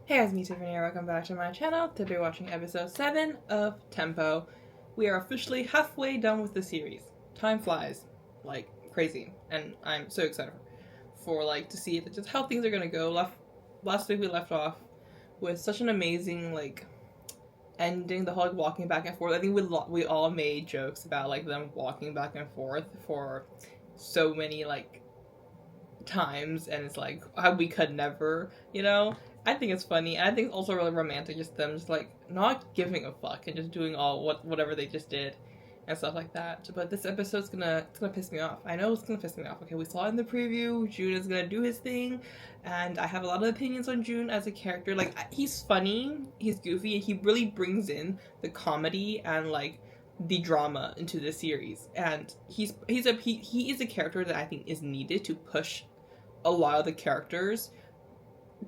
Hey, it's me, Tiffany, and welcome back to my channel. Today we're watching episode 7 of Tempo. We are officially halfway done with the series. Time flies like crazy, and I'm so excited for to see just how things are gonna go. Last week we left off with such an amazing ending, the whole walking back and forth. I think we all made jokes about them walking back and forth for so many times, and it's how we could never, I think it's funny. I think it's also really romantic, just them just not giving a fuck and just doing whatever they just did and stuff like that. But this episode's gonna piss me off. I know it's gonna piss me off. Okay, we saw it in the preview. June is gonna do his thing, and I have a lot of opinions on June as a character. He's funny, he's goofy, and he really brings in the comedy and the drama into the series. And he is a character that I think is needed to push a lot of the characters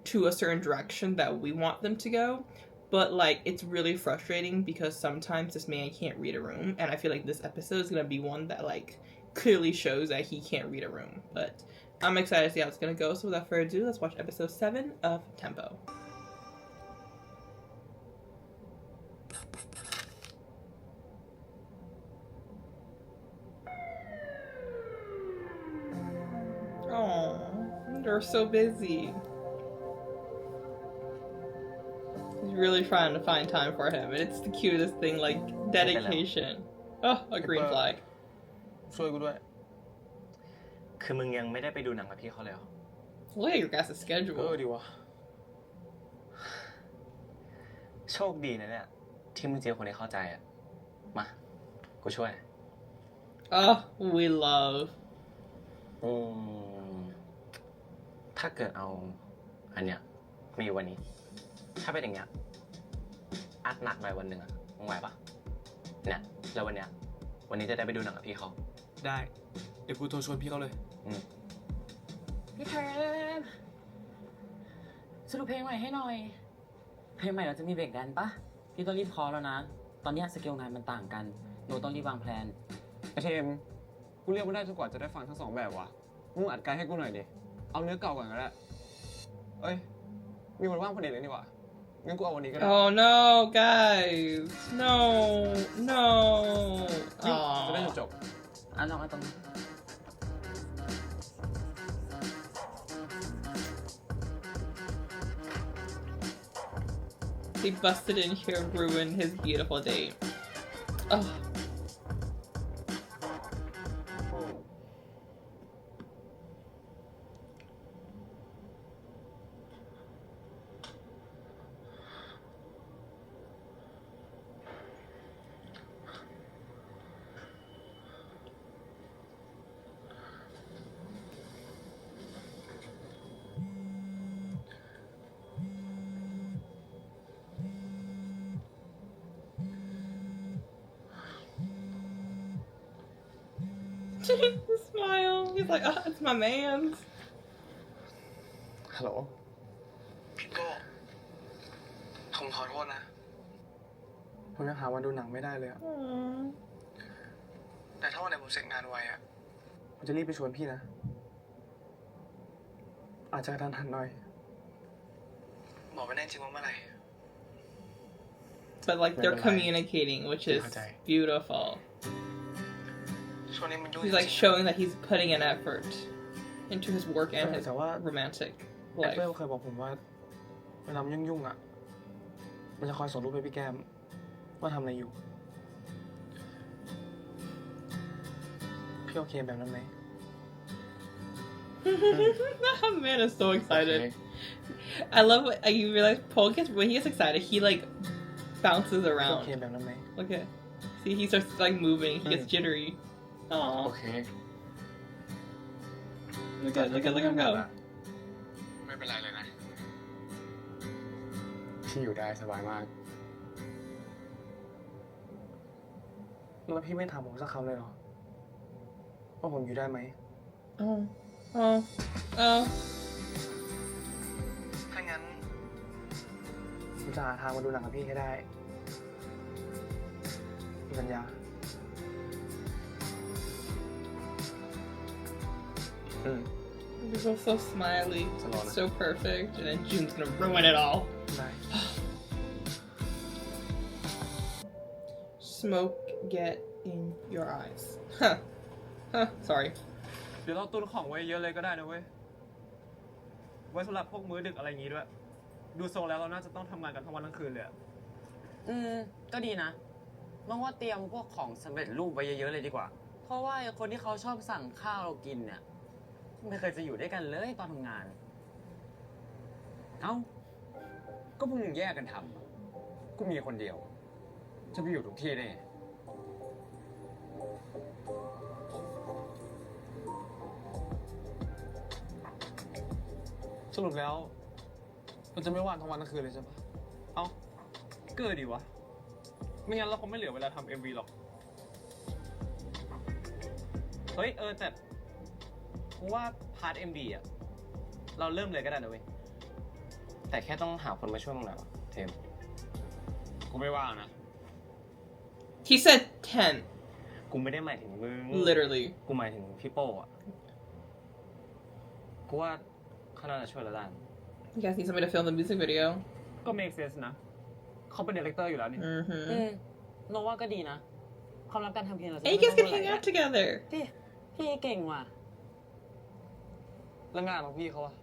to a certain direction that we want them to go. But it's really frustrating because sometimes this man can't read a room, and I feel like this episode is gonna be one that clearly shows that he can't read a room. But I'm excited to see how it's gonna go, so without further ado, let's watch episode 7 of Tempo. Oh, they're so busy. He's really trying to find time for him, and it's the cutest thing, dedication. Oh, a green flag. ช่วยกูด้วยคือมึงยังไม่ได้ไปดูหนังกับพี่เขาเลยเหรอ Look at your guys' schedule. ดีวะโชคดีนะเนี่ยที่มึงเจอคนที่เข้าใจอ่ะมากูช่วย Oh, we love. ถ้าเกิดเอาอันเนี้ยมีวันนี้ถ้าเป็นอย่างเงี้ยอัดหนักหน่อยวันหนึ่งอ่ะมึงไหวปะเนี่ยแล้ววันนี้จะได้ไปดูหนังกับพี่เขาได้เดี๋ยวกูโทรชวนพี่เขาเลยพี่แทนสรุปเพลงใหม่ให้หน่อยเพลงใหม่เราจะมีเบรกแดนปะพี่ต้องรีบคอแล้วนะตอนนี้สเกลงานมันต่างกันหนูต้องรีบวางแผนไอเทมกูเรียกไม่ได้จนกว่าจะได้ฟังทั้งสองแบบว่ะมึงอัดไกด์ให้กูหน่อยดิเอาเนื้อเก่าก่อนก็ได้เอ้ยมีวันว่างพอดีเลยนี่หว่างั้นกูเอาวันนี้ก็ได้ Oh no, guys. No. จะได้จบลองเอาตรงนี้ He busted in here and ruined his beautiful date. Oh. The smile. He's like, oh, it's my man's. ฮัลโหล พี่โก้ผมขอโทษนะ ผมยังหาวันดูหนังไม่ได้เลยอะ แต่ถ้าวันไหนผมเสร็จงานไวอะ ผมจะรีบไปชวนพี่นะอาจจะกระทันหันหน่อย บอกไม่ได้จริงว่าเมื่อไหร่ But they're communicating, which is beautiful. He's showing that he's putting an effort into his work and his romantic แอป life. เปิลเคยบอกผมว่าเวลามันยุ่งๆอ่ะมันจะคอยส่งรูปให้พี่แก้มว่าทำอะไรอยู่พี่โอเคแบบนั้นไหม That man is so excited. I love you realize Paul when he gets excited, he bounces พี่โอ around. เคแบบนั้นไหม Look at, see, he starts moving. He gets jittery. โอ Aww. เค Look at him go. ไม่เป็นไรเลยนะ พี่อยู่ได้สบายมากแล้วพี่ไม่ถามผมสักคำเลยเหรอว่าผมอยู่ได้ไหม Oh. ถ้างั้น ผมจะหาทางมาดูหนังกับพี่ให้ได้มีสัญญา They're both so smiley, so perfect, and then June's gonna ruin it all. smoke get in your eyes huh huh sorry เดี๋ยวเราตุนของไว้เยอะเลยก็ได้นะเว้ย ไว้สำหรับพวกมื้อดึกอะไรอย่างงี้ด้วย ดูทรงแล้วเราน่าจะต้องทำงานกันทั้งวันทั้งคืนเลยอะ ก็ดีนะมองว่าเตรียมพวกของสำเร็จรูปไว้เยอะๆเลยดีกว่า เพราะว่าไอ้คนที่เขาชอบสั่งข้าวเรากินเนี่ยไม่เคยจะอยู่ด้วยกันเลยตอนทำงาน เอ้า ก็พวกมึงแยกกันทำอะกูมีคนเดียว จะไปอยู่ทุกที่ได้ไงสรุปแล้วมันจะไม่ว่างทั้งวันทั้งคืนเลยใช่ปะเอ้าเกิดดิวะ ไม่งั้นเราคงไม่เหลือเวลาทำ MV หรอก เฮ้ยแต่กูว่าพาร์ท MV อ่ะ เราเริ่มเลยก็ได้นะเว้ย แต่แค่ต้องหาคนมาช่วยมึงหน่อยวะเทม กูไม่ว่างนะ he said 10 กูไม่ได้หมายถึงมึง literally กูหมายถึงพี่โป้อะกูว่าเขาน่าจะช่วยเราได้ you guys need somebody to film the music video ก็ make sense นะ เขาเป็นดีเรคเตอร์อยู่แล้วนี่ โนว่าก็ดีนะความรักการทำเพลงเราจะ and you guys can hang out together พี่เก่งว่ะ แล้วงานของพี่เขาอะ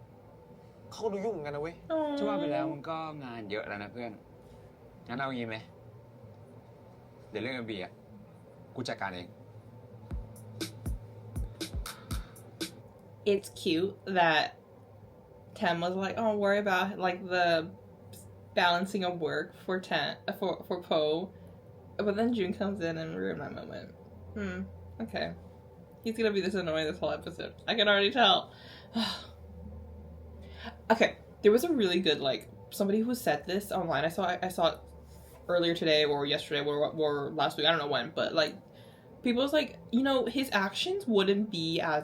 เขาก็ดูยุ่งเหมือนกันนะเว้ย จะว่าไปแล้วมันก็งานเยอะแล้วนะเพื่อน งั้นเอางี้ไหม เดี๋ยวเรื่องเอ็มบีอ่ะ กูจัดการเอง it's cute that Tem was like, "Oh, don't worry about like the balancing of work for for Po," but then June comes in and ruined my moment. Okay, he's gonna be this annoying this whole episode. I can already tell. Okay, there was a really good like somebody who said this online. I saw it earlier today or yesterday or last week. I don't know when, but like people was like, you know, his actions wouldn't be as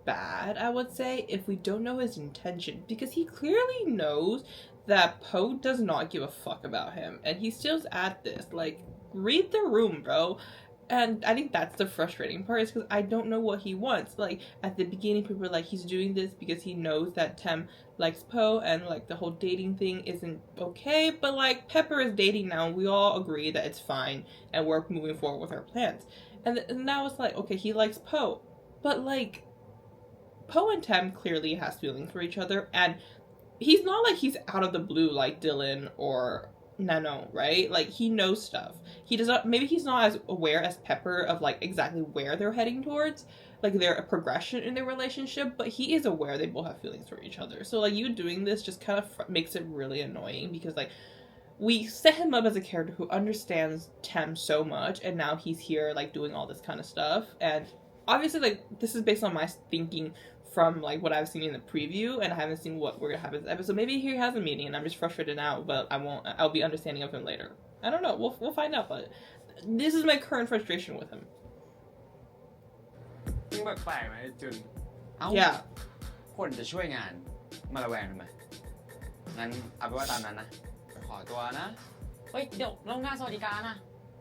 bad, I would say, if we don't know his intention, because he clearly knows that Po does not give a fuck about him, and he still's at this. Like, read the room, bro. And I think that's the frustrating part, is because I don't know what he wants. Like, at the beginning, people were like, he's doing this because he knows that Tem likes Po, and like the whole dating thing isn't okay, but like Pepper is dating now, and we all agree that it's fine, and we're moving forward with our plans. And now it's like, okay, he likes Po, but like Po and Tem clearly has feelings for each other, and he's not like he's out of the blue like Dylan or Nano, right? Like, he knows stuff. He does not, maybe he's not as aware as Pepper of like exactly where they're heading towards, like their progression in their relationship, but he is aware they both have feelings for each other. So like, you doing this just kind of makes it really annoying, because like, we set him up as a character who understands Tem so much, and now he's here like doing all this kind of stuff, and obviously like, this is based on my thinking from like what I've seen in the preview, and I haven't seen what we're gonna have in this episode. Maybe he has a meeting and I'm just frustrated now, but I'll be understanding of him later. I don't know, we'll find out, but this is my current frustration with him. มึงแปลกๆไหมจุน เอ้า Yeah. คนจะช่วยงาน มาระแวงทำไม งั้นเอาไปนว่าตามนั้นนะ ขอตัวนะ เฮ้ย เดี๋ยวเรางานสวัสดิการนะ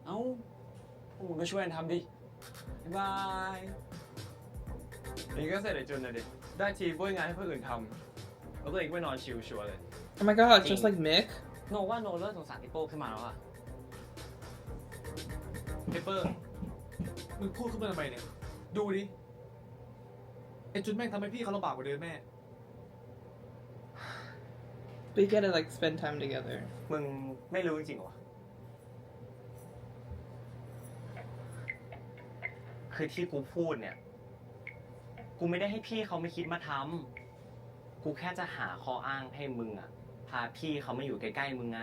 เอ้าพวกมึงก็ช่วยกันทำดิ บ๊ายบาย นี่ก็เสร็จไอ้จุนเลยดิ ได้ทีบ้วยงานให้เพื่อนอื่นทำแล้วตัวเองก็ไปนอนชิลชัวร์เลย Oh my god, just like Mick. โนว่าโนเริ่มสงสารพี่โป้ขึ้นมาแล้วอะ เปเปอร์ มึงพูดขึ้นมาทำไมเนี่ย ดูดิ ไอ้จุนแม่งทำให้พี่เขาลำบากกว่าเดิมแม่ We gotta like spend time together. มึงไม่รู้จริงๆเหรอ คือที่กูพูดเนี่ย กูไม่ได้ให้พี่เขาไม่คิดมาทำ กูแค่จะหาข้ออ้างให้มึงอะพาพี่เขามาอยู่ใกล้ๆมึงไง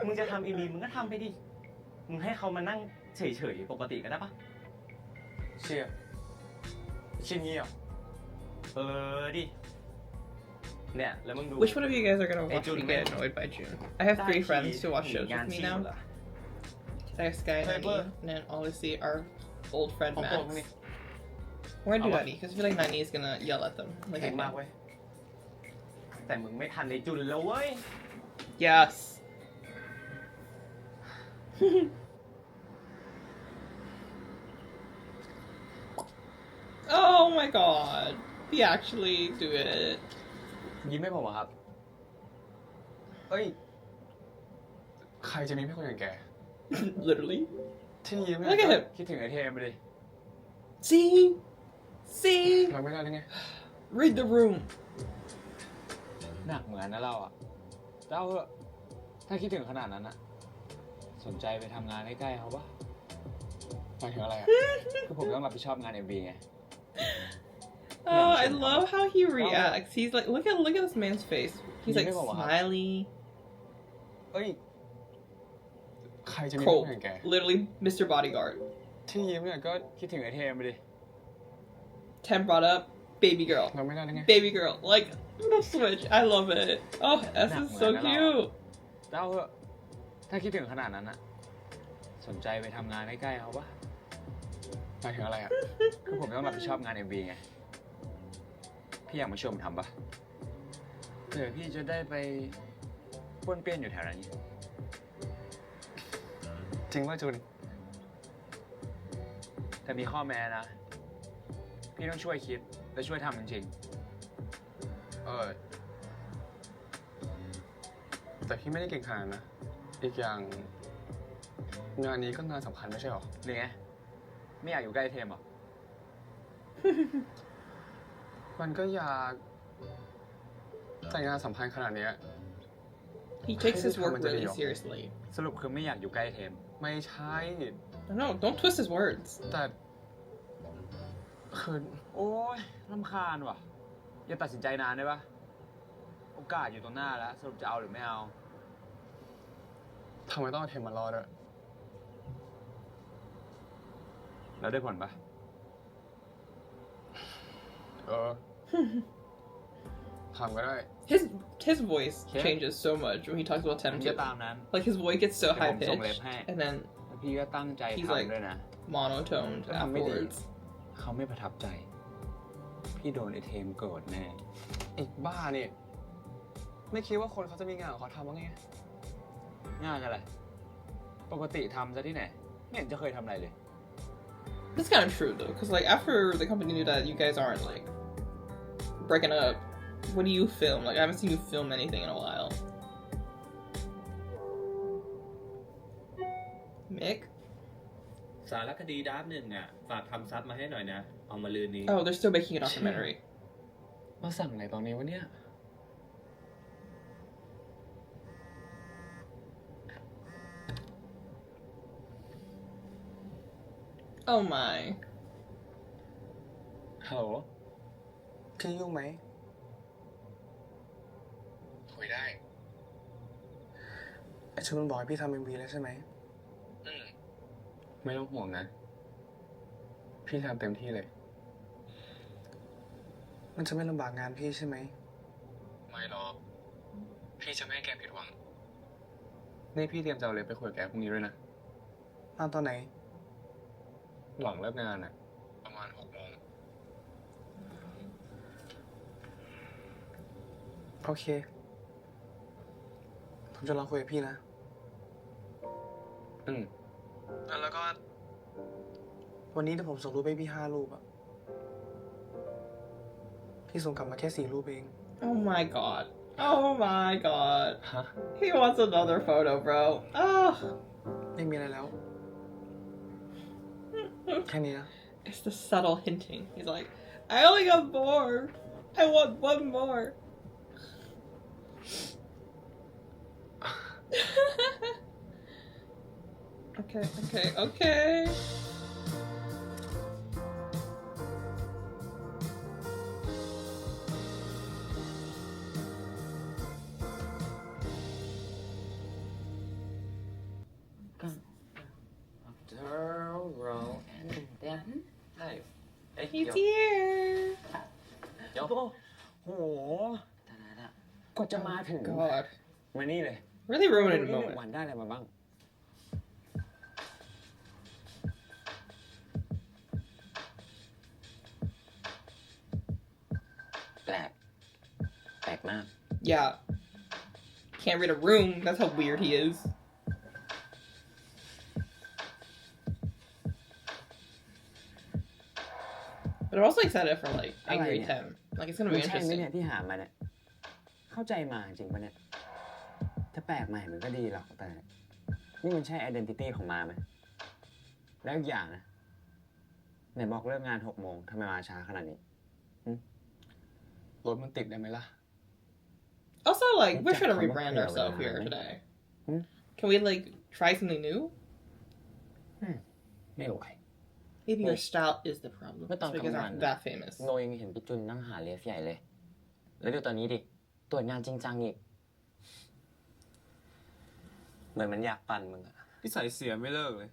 มึงจะทำอีบีมึงก็ทำไปดิ มึงให้เขามานั่งเฉยๆปกติก็ได้ปะ เชี่ยงี้เหรอ ดิ เนี่ย แล้วมึงดู Which one of you guys are gonna Hey, watch June, me get man. annoyed by June? I have 3 friends who watch shows งาน with me ที่ now. เหรอ There's Sky and Hey, Nani, but- and then obviously our old friend ของ Max. โปรดมึงนี่ We're gonna do Oh, what? Nani, because I feel like Nani is gonna yell at them. เก่ Like, งมากเว้ย แต่มึงไม่ทันในจุนแล้วเว้ย yes. Oh my god. He actually do it. ยิ้มให้ผมเหรอครับ เอ้ย ใครจะมีพี่คนอย่างแก Literally. ที่ยิ้ม Look เนี่ย at ก็ him. คิดถึงไอเทมไปดิ See? See? เราไม่ได้เลยไง Read the room. หนักเหมือนนะเราอะแต่เอาเถอะถ้าคิดถึงขนาดนั้นอะสนใจไปทำงานใกล้ๆเขาปะ หมายถึงอะไรอ่ะ คือผมต้องรับผิดชอบงาน MV ไง Oh, I love how he reacts. He's like, look at this man's face. He's like smiley. เอ้ย ใครจะมีพี่ Cold. คนอย่างแก Literally, Mr. Bodyguard. ที่ยิ้มเนี่ยก็ คิดถึงไอเทมไปดิ Tem brought up baby girl. เราไม่ได้เลยไง Baby girl. Like, the switch. I love it. Oh, S is so cute. แต่เอาเถอะถ้าคิดถึงขนาดนั้นอะสนใจไปทำงานใกล้ๆเขาปะ หมายถึงอะไรอ่ะ คือผมต้องรับผิดชอบงาน MV ไง พี่อยากมาช่วยผมทำปะเผื่อพี่จะได้ไปป้วนเปี้ยนอยู่แถวนั้น จริงว่าจูน แต่มีข้อแม้นะ พี่ต้องช่วยคิดและช่วยทำจริง แต่พี่ไม่ได้เก่งขนาดนะ อีกอย่างงานนี้ก็งานสำคัญไม่ใช่หรอ ๆนี่ไงไม่อยากอยู่ใกล้เทมหรอ มันก็อยากแต่งานสำคัญขนาดเนี้ย He takes his work really seriously. สรุปคือไม่อยากอยู่ใกล้เทม ไม่ใช่ No, don't twist his words. แต่คือ โอ้ยรำคาญว่ะ อย่าตัดสินใจนานได้ปะโอกาสอยู่ตรงหน้าแล้ว สรุปจะเอาหรือไม่เอา ทำไมต้องเอาเทมมารอด้วย แล้วได้ผลปะ ทำก็ได้ His voice changes so much when he talks about มัน Tem จะ too. ตามนั้น Like his voice gets so เดี๋ยว high ผมส่งเล็บ pitched, ให้ and then แล้วพี่ก็ตั้งใจ He's ทำ like- ด้วยนะ monotoned ทำไม่ดี afterwards. เขาไม่ประทับใจ พี่โดนไอเทมโกรธแน่ อีกบ้านี่ ไม่คิดว่าคนเขาจะมีงานของเขาทำบ้างไง งานอะไร ปกติทำซะที่ไหน ไม่เห็นจะเคยทำอะไรเลย That's kind of true though, because like after the company knew that you guys aren't like breaking up, what do you film? Like I haven't seen you film anything in a while. Mick? สารคดีดาร์ฟหนึ่งอ่ะ ฝากทำซับมาให้หน่อยนะ เอามาลืนนี้ Oh, they're still making a documentary. มาสั่งไหนตอนนี้วะเนี่ย Oh my. ฮัลโหลพี่ยุ่งไหมคุยได้ ไอชูมันบอกให้พี่ทำ MV แล้วใช่ไหม ไม่ต้องห่วงนะ พี่ทำเต็มที่เลย มันจะไม่ลำบากงานพี่ใช่ไหม ไม่หรอก พี่จะไม่ให้แกผิดหวัง นี่พี่เตรียมจะเอาเล็บไปคุยกับแกพรุ่งนี้ด้วยนะมาตอนไหน หลังเลิกงานอะประมาณ6 โมง โอเค ผมจะรอคุยกับพี่นะ แล้วก็ วันนี้เดี๋ยวผมส่งรูปให้พี่5 รูปอะพี่ส่งกลับมาแค่4 รูปเอง Oh my god. Oh my god. ฮะ He wants another photo, bro. Oh. ไม่มีอะไรแล้ว แค่นี้นะ It's the subtle hinting. He's like, I only got more. I want one more. Okay. roll and then ใช่เอ้ย He's เดี๋ยว here. เดี๋ยว โหกว่าจะมาถึง God. มานี่เลย Really ruining the วัน moment. วันได้อะไรมาบ้าง แปลก แปลกมาก Yeah. Can't read a room. That's how weird he is. But I'm also excited for like Angry yeah. Tem. Like it's gonna มั be นใช่ไหม interesting. เนี่ยที่หามาเนี่ย เข้าใจมาจริงปะเนี่ย จะแปลกใหม่มันก็ดีหรอกแต่ นี่มันใช่ identity ของมาไหมแล้วอีกอย่างนะไหนบอกเลิกงาน6 โมงทำไมมาช้าขนาดนี้ รถมันติดได้ไหมล่ะ Also, like, we're trying to rebrand ourselves here today. Can we, like, try something new? ไม่ไหว Maybe your style is the problem. เมื่อตอน It's because ทำงาน I'm that famous. โนยังเห็นพี่จุนนั่งหาเลฟใหญ่เลย แล้วดูตอนนี้ดิ ตรวจงานจริงจังอีก เหมือนมันอยากปั่นมึงอะ นิสัยเสียไม่เลิกเลย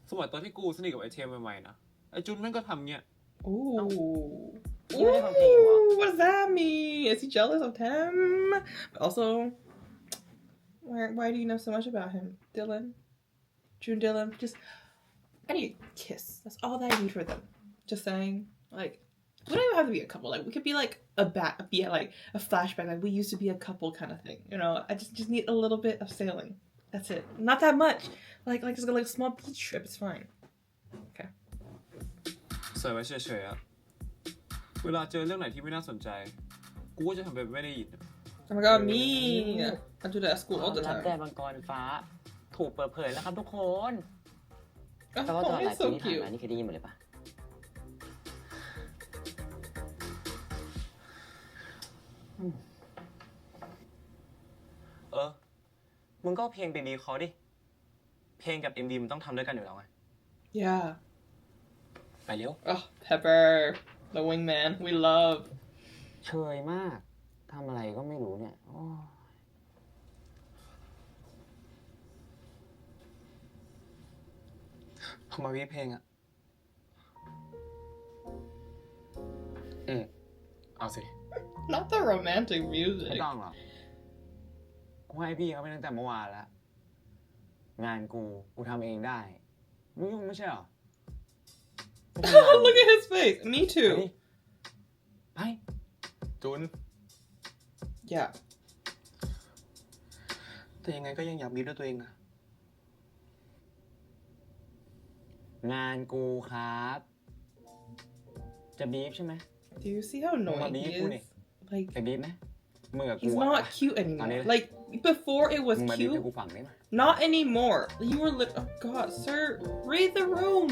สมัยตอนที่กูสนิทกับไอเทมใหม่ๆนะ ไอจุนแม่งก็ทำเงี้ย Ooh. You really don't think you are. What does that mean? Is he jealous of Tem? But also, why do you know so much about him? Dylan? June Dylan? Just, I need a kiss. That's all that I need for them. Just saying. Like, we don't even have to be a couple. Like, we could be like like a flashback. Like, we used to be a couple kind of thing. You know, I just need a little bit of sailing. That's it. Not that much. Like just like a small beach trip. It's fine. Okay. ใส่ไว้เฉยๆอะเวลาเจอเรื่องไหนที่ไม่น่าสนใจ กูก็จะทำแบบไม่ได้ยิน Oh my god, me! I do that at school ควา all ม the ลับแด time. นมังกรฟ้า ถูกเปิดเผยแล้วครับทุกคน Oh, แต่ว่าตลอดหลาย it's ปี so ที่ผ่าน cute. มานี่เคยได้ยินหมดเลยปะ มึงก็เพลงไปดีเขาดิ เพลงกับ MV มันต้องทำด้วยกันอยู่แล้วไง Yeah. ไปเร็ว Oh, Pepper, the wingman, we love. เชยมาก ทำอะไรก็ไม่รู้เนี่ยโอ้ พอมาวิเพลงอะเอาสิ Not the romantic ไม่ music. ต้องหรอกกูให้พี่เขาไปตั้งแต่เมื่อวานแล้ว งานกูทำเองได้ไม่ยุ่งไม่ใช่หรอ Look at his face. Me ไปดิ too. ไป จุน Yeah. แต่ยังไงก็ยังอยากมีด้วยตัวเองนะ งานกูครับ จะบีฟใช่ไหม Do you see how annoying he Mabibuli. is? Like, ไปบีฟไหมมึงกับกู he's อะ not cute anymore. Anil. Like, before it was มึงมาบีฟให้ cute. กูฟังได้ไหม Not anymore. You were oh god, sir, read the room.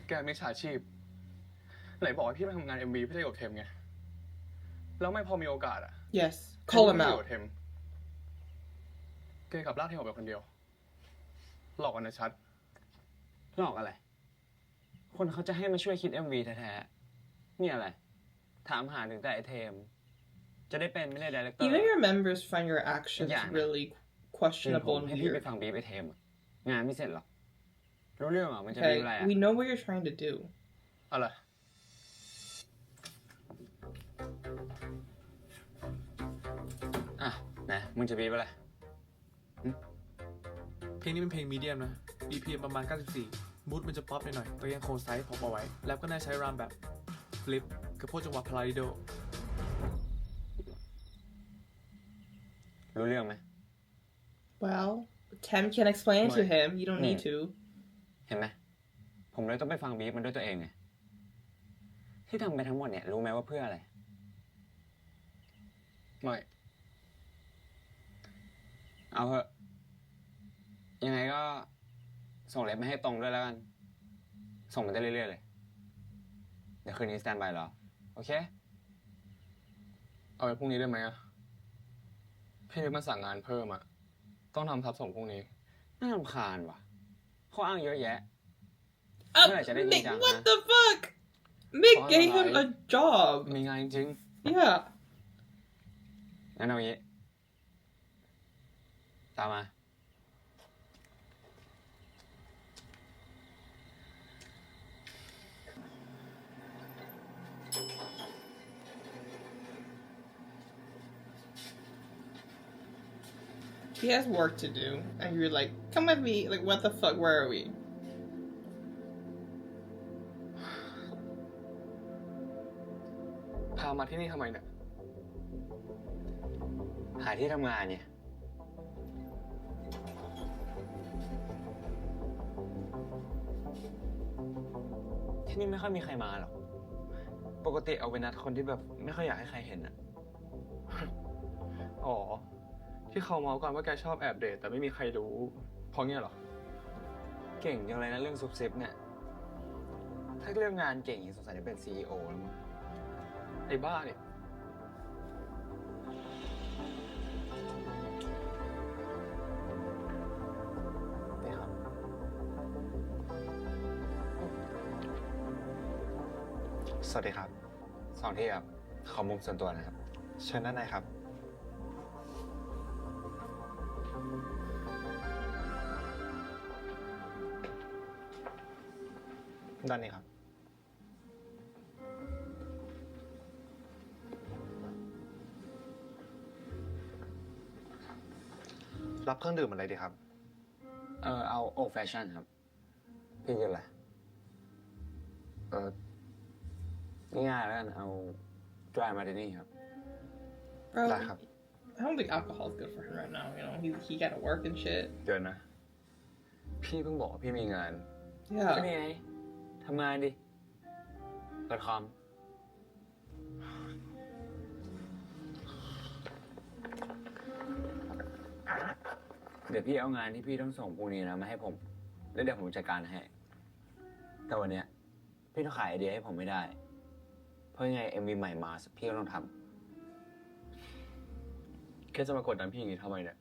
แกมิจฉาชีพ ไหนบอกว่าพี่ไปทำงาน MV พี่ได้กับเทมไง แล้วไม่พอมีโอกาสอะ Yes. Call him ไม่ได้ out. กับเทมแกกลับลากเทมออกไปคนเดียว หลอกกันนะชัด หลอกอะไร คนเขาจะให้มาช่วยคิด MV แท้ๆ นี่อะไร ถามหาถึงแต่ไอเทม จะได้เป็นไม่ได้ดีเรคเตอร์ Even your members find your actions Yeah. really ผม questionable ให้ and พี่ไป weird. ฟังบีฟไอเทมอะงานไม่เสร็จหรอก รู้เรื่องเหรอมันจะบีฟ Okay, อะไรอะ we know what you're trying to do. อะไร อ่ะนะมึงจะบีบอะไร เพลงนี้เป็นเพลงมีเดียมนะ BPM ประมาณ 94 มูดมันจะป๊อปหน่อยๆแต่ยังคงไซส์พอเอาไว้ แล้วก็น่าใช้รามแบบฟลิปกับพวกจังหวะพาราดิโด รู้เรื่องไหม Well, Tem can explain to Right. him. You don't need to. เห็นไหม ผมเลยต้องไปฟังบีฟมันด้วยตัวเองไง ที่ทำไปทั้งหมดเนี่ย รู้ไหมว่าเพื่ออะไร ไม่ เอาเถอะ ยังไงก็ส่งเล็บมาให้ตรงด้วยแล้วกัน ส่งมันได้เรื่อยๆเลย เดี๋ยวคืนนี้สแตนบายรอ โอเค เอาไปพรุ่งนี้ได้ไหมอะพี่มาสั่งงานเพิ่มอะต้องทำทับส่งพรุ่งนี้ น่ารำคาญว่ะข้ออ้างเยอะแยะ Uh, Right, I didn't Mick, need that, what huh? the fuck? Mick Fine, gave him a alright. job. มีงานจริง Yeah. งั้นเอางี้ ตามมา He has work to do. And you're like, come with me. Like, what the fuck? Where are we? พามาที่นี่ทำไมเนี่ย หาที่ทำงานเนี่ย ที่นี่ไม่ค่อยมีใครมาหรอกปกติเอาไปนัดคนที่แบบไม่ค่อยอยากให้ใครเห็นอะ อ๋อ ที่เขาเมาส์กันว่าแกชอบแอบเดทแต่ไม่มีใครรู้เพราะเงี้ยเหรอ เก่งจังเลยนะเรื่องซุบซิบเนี่ย ถ้าเรื่องงานเก่งอย่างสงสัยจะเป็น CEO แล้วมั้ง ไอ้บ้าเนี่ย นี่ครับ สวัสดีครับ 2 ที่ครับ ขอมุมส่วนตัวนะครับ เชิญด้านในครับ ด้านนี้ครับ รับเครื่องดื่มอะไรดีครับ เอา old fashion ครับ พี่กินอะไร เออ ง่ายๆแล้วกัน เอา dry martini ครับ Bro, ได้ครับ I don't think alcohol is good for him right now. You know, he got to work and shit. เดี๋ยวนะ พี่เพิ่งบอกว่าพี่มีงาน Yeah. ก็นี่ไงทำงานดิเปิดคอม เดี๋ยวพี่เอางานที่พี่ต้องส่งพรุ่งนี้นะมาให้ผม แล้วเดี๋ยวผมจัดการให้ แต่วันเนี้ยพี่ต้องขายไอเดียให้ผมไม่ได้ เพราะยังไง MV ใหม่มาพี่ก็ต้องท แกจะมากดดันพี่อย่างนี้ทำไมเนี่ย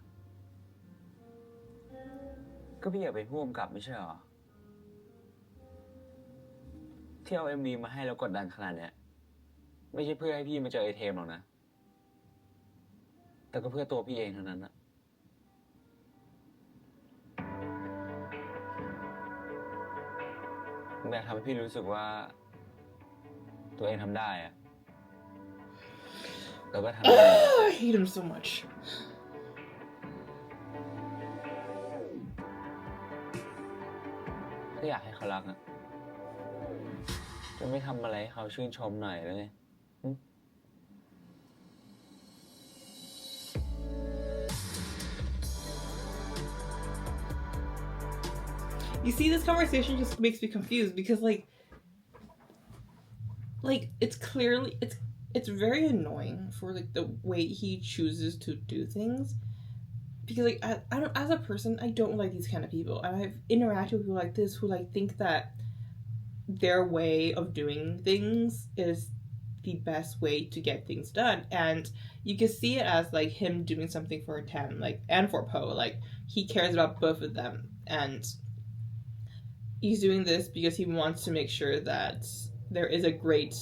ำก็พี่อยากเป็นผู้กำกับไม่ใช่เหรอ ที่เอา MV มาให้แล้วกดดันขนาดเนี้ยไม่ใช่เพื่อให้พี่มาเจอไอเทมหรอกนะ แต่ก็เพื่อตัวพี่เองเท่านั้นนะผมอยากทำให้พี่รู้สึกว่า ตัวเองทำได้อะแล้วก็ทำได้ I hate him so much. ถ้าอยากให้เขารักอะจะไม่ทำอะไรให้เขาชื่นชมหน่อยเลย You see, this conversation just makes me confused because like it's clearly it's very annoying for like the way he chooses to do things because like I don't, as a person, I don't like these kind of people, and I've interacted with people like this who like think that their way of doing things is the best way to get things done, and you can see it as like him doing something for Thame like and for Po, like he cares about both of them, and he's doing this because he wants to make sure that there is a great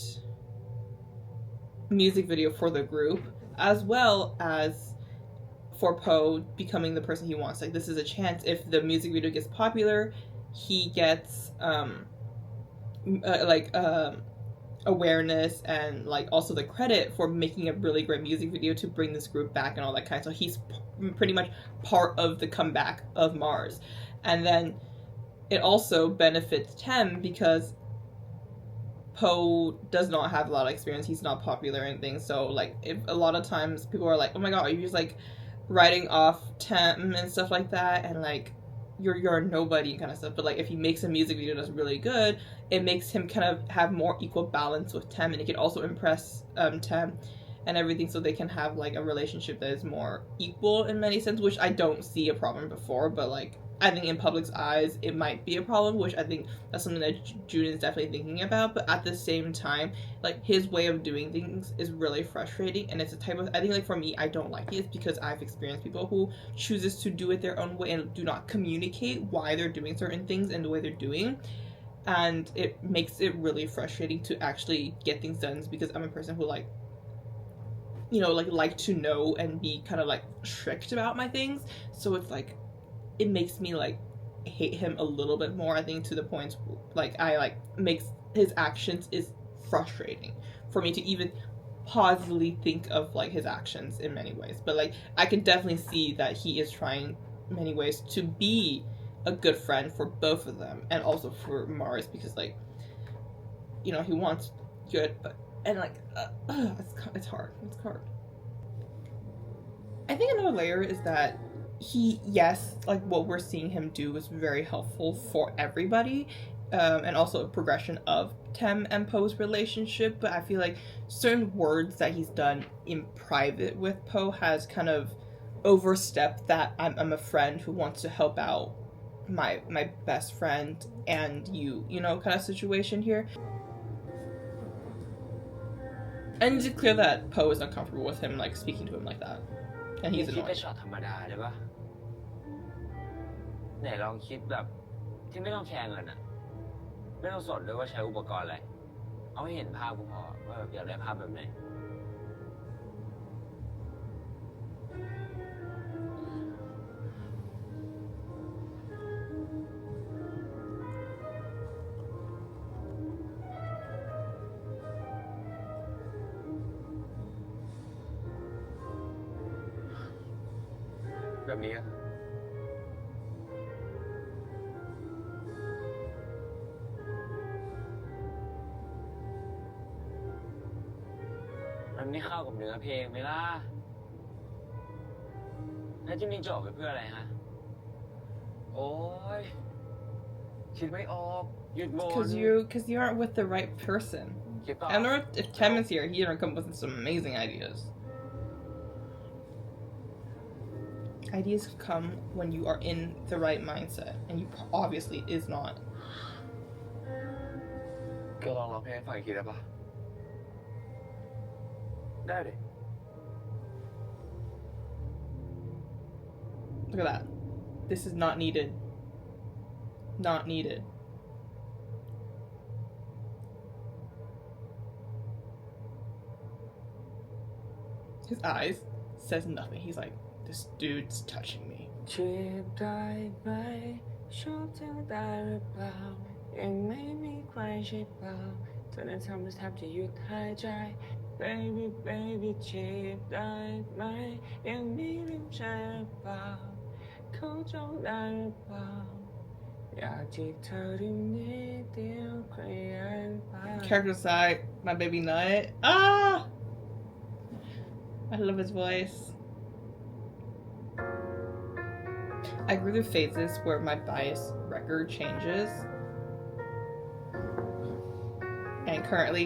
music video for the group, as well as for Po becoming the person he wants. Like, this is a chance. If the music video gets popular, he gets awareness and like also the credit for making a really great music video to bring this group back and all that kind. So he's pretty much part of the comeback of Mars, and then it also benefits Thame because Po does not have a lot of experience. He's not popular and things. So like, if a lot of times people are like, "Oh my god, are you just like writing off Thame and stuff like that?" And like, you're a nobody kind of stuff. But like, if he makes a music video that's really good, it makes him kind of have more equal balance with Thame, and it can also impress Thame and everything, so they can have like a relationship that is more equal in many sense, which I don't see a problem before, but like I think in public's eyes it might be a problem, which I think that's something that June is definitely thinking about. But at the same time, like, his way of doing things is really frustrating, and it's a type of, I think like for me, I don't like it. It's because I've experienced people who chooses to do it their own way and do not communicate why they're doing certain things and the way they're doing, and it makes it really frustrating to actually get things done, because I'm a person who like, you know, like to know and be kind of like strict about my things. So it's like, it makes me like hate him a little bit more, I think, to the point like I like makes his actions is frustrating for me to even positively think of like his actions in many ways. But like, I can definitely see that he is trying many ways to be a good friend for both of them, and also for Mars, because like, you know, he wants good, but and like it's hard. I think another layer is that he, yes, like what we're seeing him do is very helpful for everybody, and also a progression of Thame and Po's relationship. But I feel like certain words that he's done in private with Po has kind of overstepped that I'm a friend who wants to help out my best friend and you know, kind of situation here. And it's clear that Po is uncomfortable with him like speaking to him like that, and he's คิดไป annoyed. ช็อตธรรมดาได้ปะไหนลองคิดแบบที่ไม่ต้องแคร์เงินอะไม่ต้องสนด้วยว่าใช้อุปกรณ์อะไร เอาให้เห็นภาพก็พอว่าแบบอยากได้ภาพแบบไหน แบบนี้อะ มันไม่เข้ากับเนื้อเพลงไหมล่ะ แล้วจริงๆจะออกไปเพื่ออะไรฮะ โอ้ย คิดไม่ออก หยุดบ่น Because you aren't with the right person. คิดต่อ I don't know if Thame is here, he gonna come up with some amazing ideas. Ideas come when you are in the right mindset, and you obviously is not. ก็ลองร้องเพลงให้ฟังอีกทีได้ปะ ได้ดิ Look at that. This is not needed. Not needed. His eyes says nothing. He's like, this dude's touching me. จีบได้ไหมชอบเธอได้หรือเปล่ายังไม่มีใครใช่เปล่าเธอนั้นทำให้แทบจะหยุดหายใจ baby baby จีบได้ไหมยังมีริมใจหรือเปล่าเขาจ้องได้หรือเปล่าอยากจีบเธอได้นิดเดียวใครยังไป Character side, my baby nut. Ah! I love his voice. I go through phases where my bias record changes. And currently,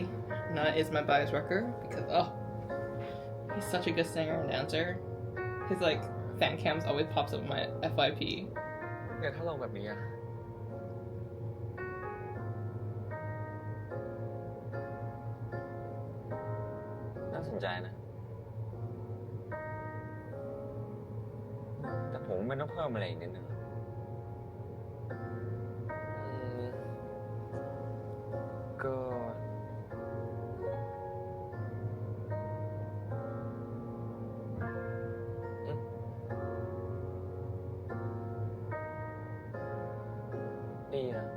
Nut is my bias record because, oh, he's such a good singer and dancer. His, like, fan cams always pops up on my FYP. งั้นถ้าลองแบบนี้อะ น่าสนใจนะ แต่ผมไม่ต้องเพิ่มอะไรอีกนิดนึง ก็ ดีนะ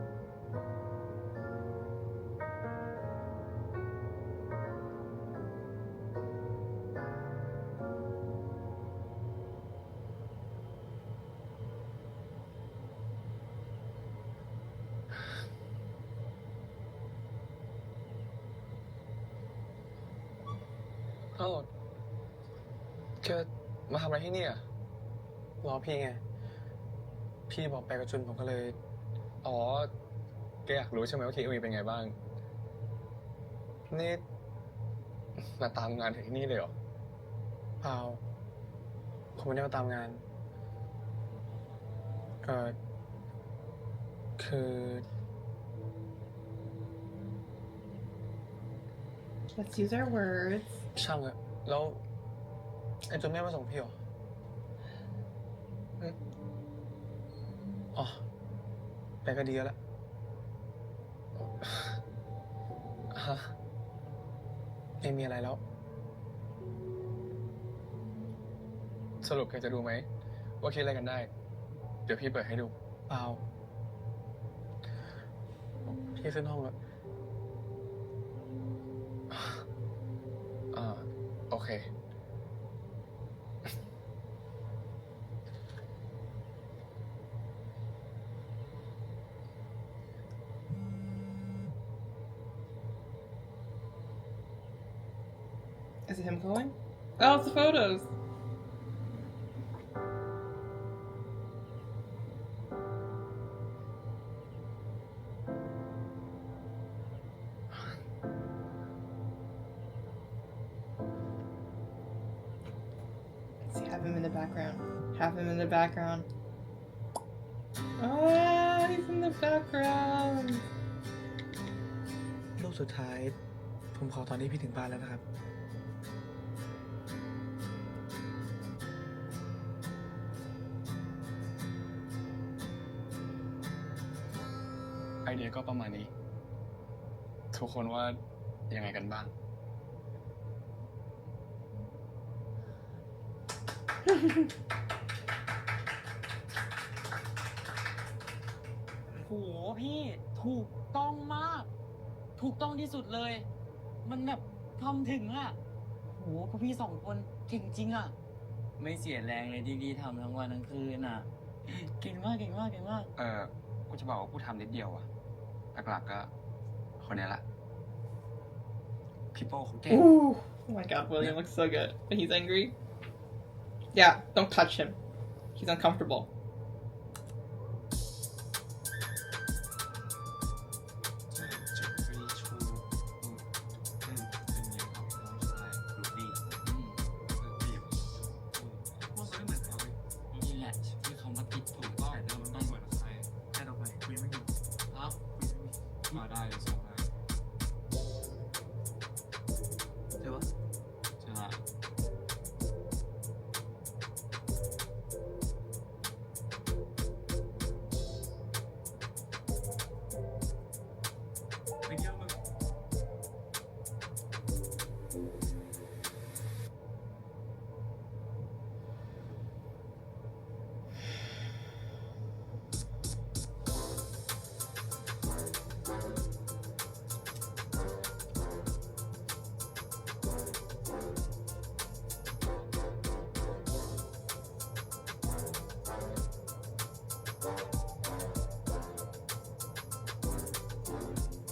เอ้าแกมาทำอะไรที่นี่อะรอพี่ไง พี่บอกไปกับจุนผมก็เลย อ๋อ แกอยากรู้ใช่ไหมว่าเคมีเป็นไงบ้าง นี่มาตามงานถึงที่นี่เลยเหรอ เปล่า ผมไม่ได้มาตามงาน คือ Let's use our words. ช่างอะแล้วไอ้จุนไม่มาส่งพี่เหรออืมอ๋อไปก็ดีแล้วล่ะฮะไม่มีอะไรแล้ว สรุปแกจะดูไหมว่าคิดอะไรกันได้ เดี๋ยวพี่เปิดให้ดู เปล่า พี่ขึ้นห้องแล้วโอเค Is it him calling? Oh, it's the photos. him in the background. Have him in the background. Oh, he's in the background. รูปสุดท้าย ผมขอตอนนี้พี่ถึงบ้านแล้วนะครับ ไอเดียก็ประมาณนี้ ทุกคนว่ายังไงกันบ้าง โหพี่ถูกต้องมาก ถูกต้องที่สุดเลย มันแบบทำถึงอะโหพวกพี่สองคนเก่งจริงอะไม่เสียแรงเลยที่พี่ทำทั้งวันทั้งคืนอะเก่งมากเก่งมากเก่งมาก กูจะบอกว่ากูทำนิดเดียวอะหลักๆก็คนนี้ละพี่โป้เขาเก่ง Ooh. Oh my god, William looks so good. When he's angry. Yeah, don't touch him. He's uncomfortable.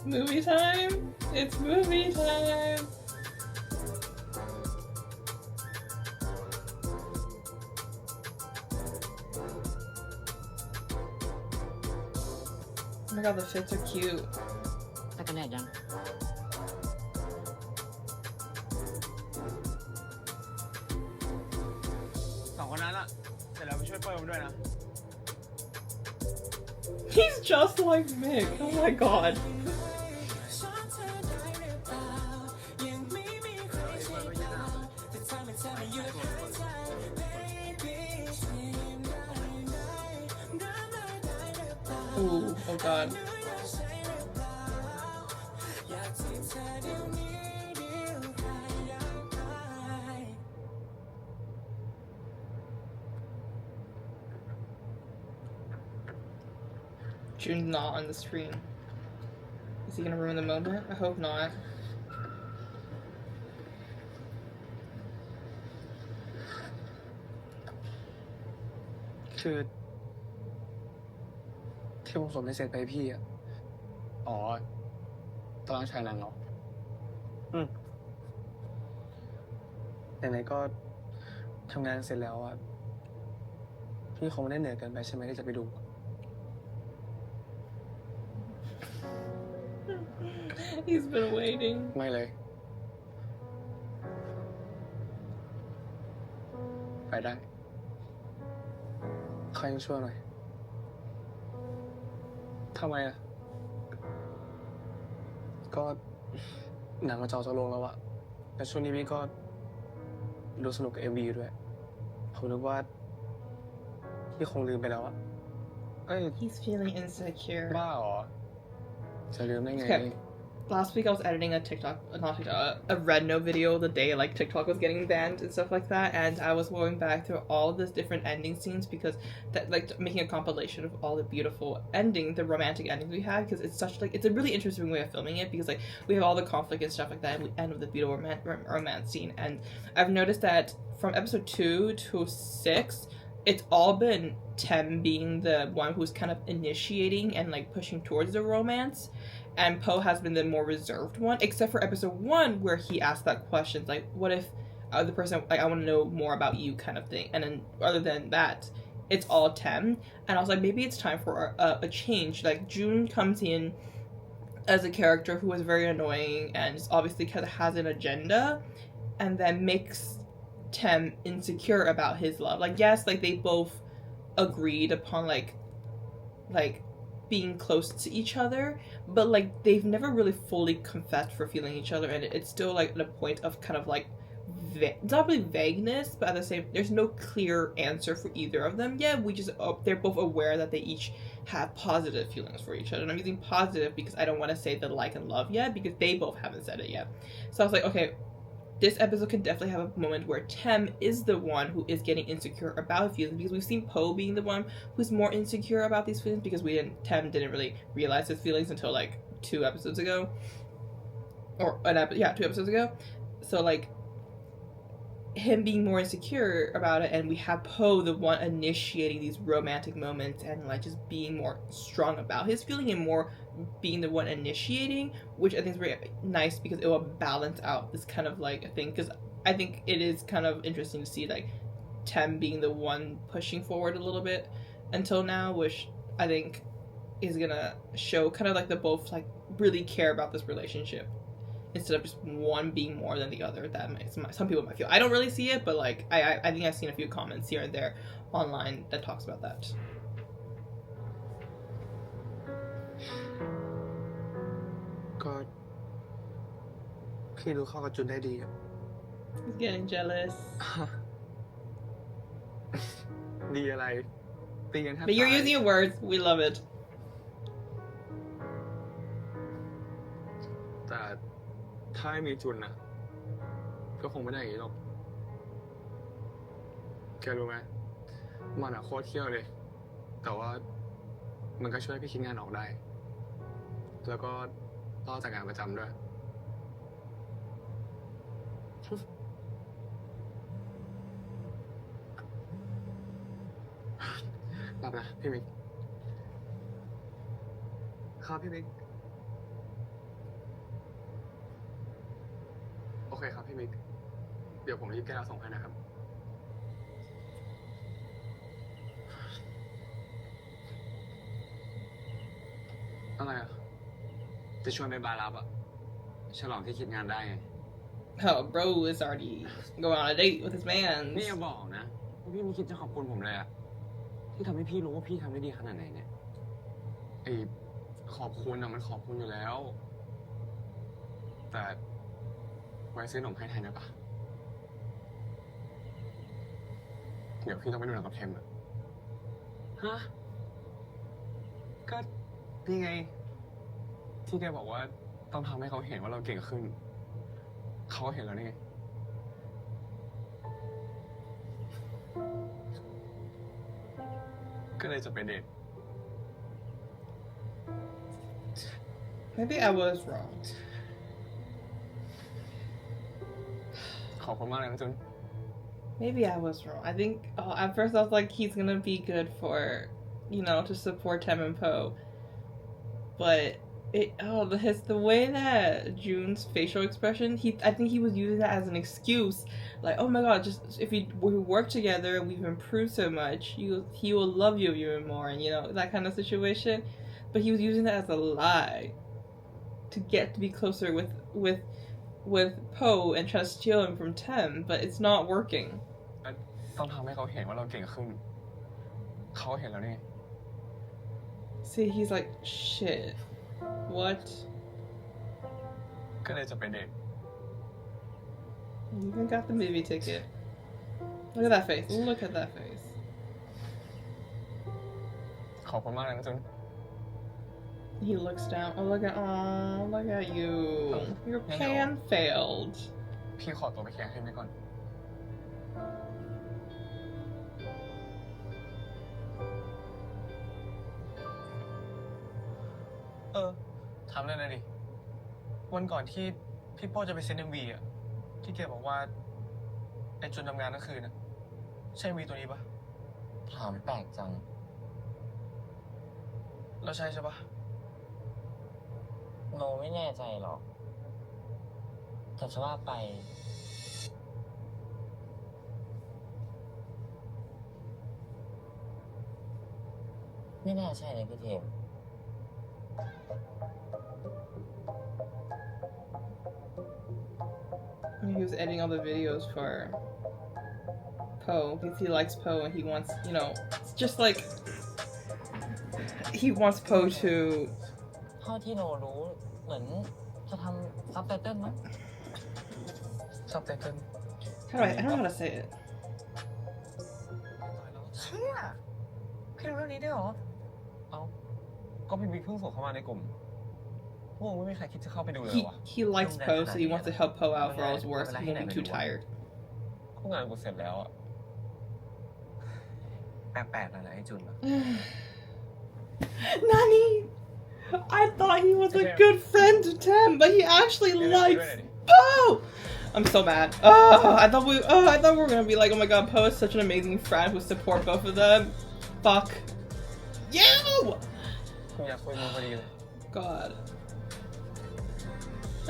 Movie time! It's movie time! Oh my god, the fits are cute. แต่กันแดดยัง สองคนนั้นอะเสร็จแล้วไปช่วยเปิ้ลด้วยนะ He's just like Mick. Oh my god. Ooh, oh god. June's not on the screen. Is he gonna ruin the moment? I hope not. คือที่ผมส่งไม่เสร็จไปให้พี่อ่ะ อ๋อตอนนั้นชายนางเหรอ ไหนๆก็ทำงานเสร็จแล้วอ่ะ พี่คงไม่ได้เหนื่อยเกินไปใช่ไหมที่จะไปดู He's been waiting. ไม่เลย ไปได้ใครช่วยหน่อย ทำไมอ่ะ ก็หนังมาจอจะลงแล้วอะแต่ช่วงนี้พี่ก็ดูสนุกกับMVด้วย ผมนึกว่าพี่คงลืมไปแล้วอะเอ้ย He's feeling insecure. บ้าเหรอ จะลืมได้ไง Okay. Last week I was editing a TikTok, not TikTok, a Red Note video the day like TikTok was getting banned and stuff like that, and I was going back through all the different ending scenes because that like making a compilation of all the beautiful endings, the romantic endings we had, because it's such like it's a really interesting way of filming it because like we have all the conflict and stuff like that, and we end with the beautiful romance scene. And I've noticed that from episode 2 to 6, it's all been Thame being the one who's kind of initiating and like pushing towards the romance. And Po has been the more reserved one, except for episode 1 where he asked that question, like, what if the person, like, I want to know more about you kind of thing. And then other than that, it's all Thame. And I was like, maybe it's time for a change. Like, June comes in as a character who is very annoying and obviously has an agenda, and then makes Tem insecure about his love. Like, yes, like they both agreed upon like being close to each other, but like they've never really fully confessed for feeling each other, and it's still like at a point of kind of like not really vagueness, but at the same, there's no clear answer for either of them yet. We just they're both aware that they each have positive feelings for each other, and I'm using positive because I don't want to say the like and love yet because they both haven't said it yet. So I was like, okay, this episode can definitely have a moment where Tem is the one who is getting insecure about feelings, because we've seen Po being the one who's more insecure about these feelings, because Tem didn't really realize his feelings until like 2 episodes ago, or 2 episodes ago. So like him being more insecure about it, and we have Po the one initiating these romantic moments and like just being more strong about his feeling and more being the one initiating, which I think is very nice because it will balance out this kind of like a thing, because I think it is kind of interesting to see like Tem being the one pushing forward a little bit until now, which I think is gonna show kind of like the both like really care about this relationship instead of just one being more than the other. That some people might feel. I don't really see it, but like I think I've seen a few comments here and there online that talks about that.ก็พี่ดูเข้ากับจุนได้ดีอะ He's getting jealous. ดีอะไรตีกันแทบ But you're ตาย using your words. We love it. แต่ถ้าไม่มีจุนนะก็คงไม่ได้อย่างนี้หรอกแกรู้ไหมมันอะโคตรเที่ยวเลย แต่ว่ามันก็ช่วยให้พี่คิดงานออกได้ แล้วก็ต่อจากงานประจำด้วย รับนะพี่มิกครับพี่มิกโอเคครับพี่มิกเดี๋ยวผมรีบแก้แล้วส่งให้นะครับ อะไรอ่ะจะชวนไปบาร์ลับอ่ะฉลองที่คิดงานได้ไง Oh, bro is already going on a date with his man. นี่อย่าบอกนะว่าพี่ไม่คิดจะขอบคุณผมเลยอะที่ทำให้พี่รู้ว่าพี่ทำได้ดีขนาดไหนเนี่ย ไอ้ขอบคุณอะมันขอบคุณอยู่แล้ว แต่ไว้ซื้อขนมให้แทนได้ปะเดี๋ยวพี่ต้องไปดูหนังกับเทมอะ ฮะ ก็นี่ไง ที่แกบอกว่าต้องทำให้เขาเห็นว่าเราเก่งขึ้น เขาก็เห็นแล้วนี่ไง ก็เลยจะไปเดท Maybe I was wrong. ขอบคุณมากเลยนะจุน Maybe I was wrong. I think at first I was like, he's gonna be good for, to support Thame and Po. But the way that June's facial expression, I think he was using that as an excuse. Like, oh my god, just if we work together, we've improved so much, he will love you even more, and that kind of situation. But he was using that as a lie to get to be closer with Po and try to steal him from Tem, but it's not working. ต้องทำให้เขาเห็นว่าเราเก่งขึ้น เขาเห็นแล้วนี่ See, he's like, shit. What? ก็เลยจะไปเดท You even got the movie ticket. Look at that face. Look at that face. ขอบคุณมากเลยนะจุน He looks down. Look at you. Your plan failed. พี่ขอตัวไปเคลียร์ให้ไหมก่อน ถามเลยนะดิ วันก่อนที่พี่โป้จะไปเซ็น MV อ่ะ ที่แกบอกว่าไอ้จุนทำงานทั้งคืนนะใช่ MV ตัวนี้ปะ ถามแปลกจัง แล้วใช่ปะ โนไม่แน่ใจหรอก แต่จะว่าไป ไม่น่าใช่นะพี่เทม He was editing all the videos for Po because he likes Po and he wants, you know, it's just like he wants Po to. เท่าที่โนรู้เหมือนจะทำซับไตเติลมั้ง ซับไตเติล How do I don't know how to say it. เชี่ยพี่รู้เรื่องนี้ด้วยเหรอ เอ้าก็พี่บิ๊กเพิ่งส่งเข้ามาในกลุ่มพวกมึงไม่มีใครคิดจะเข้าไปดูเลย He วะ he likes Po, so he wants to help Po out for all his work. So he won't be too tired. ก็งานกูเสร็จแล้วอะ แปลกๆนะไอ้จุนอะ Nani, I thought he was a good friend to Tem, but he actually likes Po. I'm so mad. I thought we were gonna be like, oh my god, Po is such an amazing friend who support both of them. Fuck you. กูอยากคุยมึงพอดีเลย God.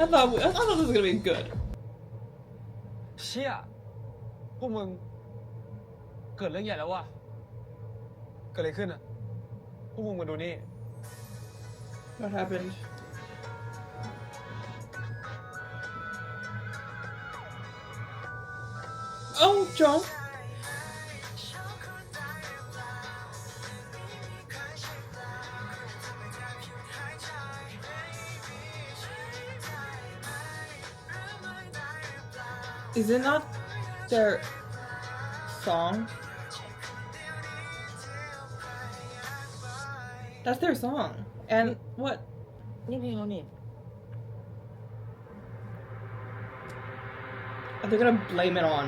I thought this was gonna be good. เชี่ยพวกมึงเกิดเรื่องใหญ่แล้ววะเกิดอะไรขึ้นอะพวกมึงมาดูนี่ What happened? Oh, John. Is it not their song? That's their song. And what? นี่เพลงเรานี่ Are they gonna blame it on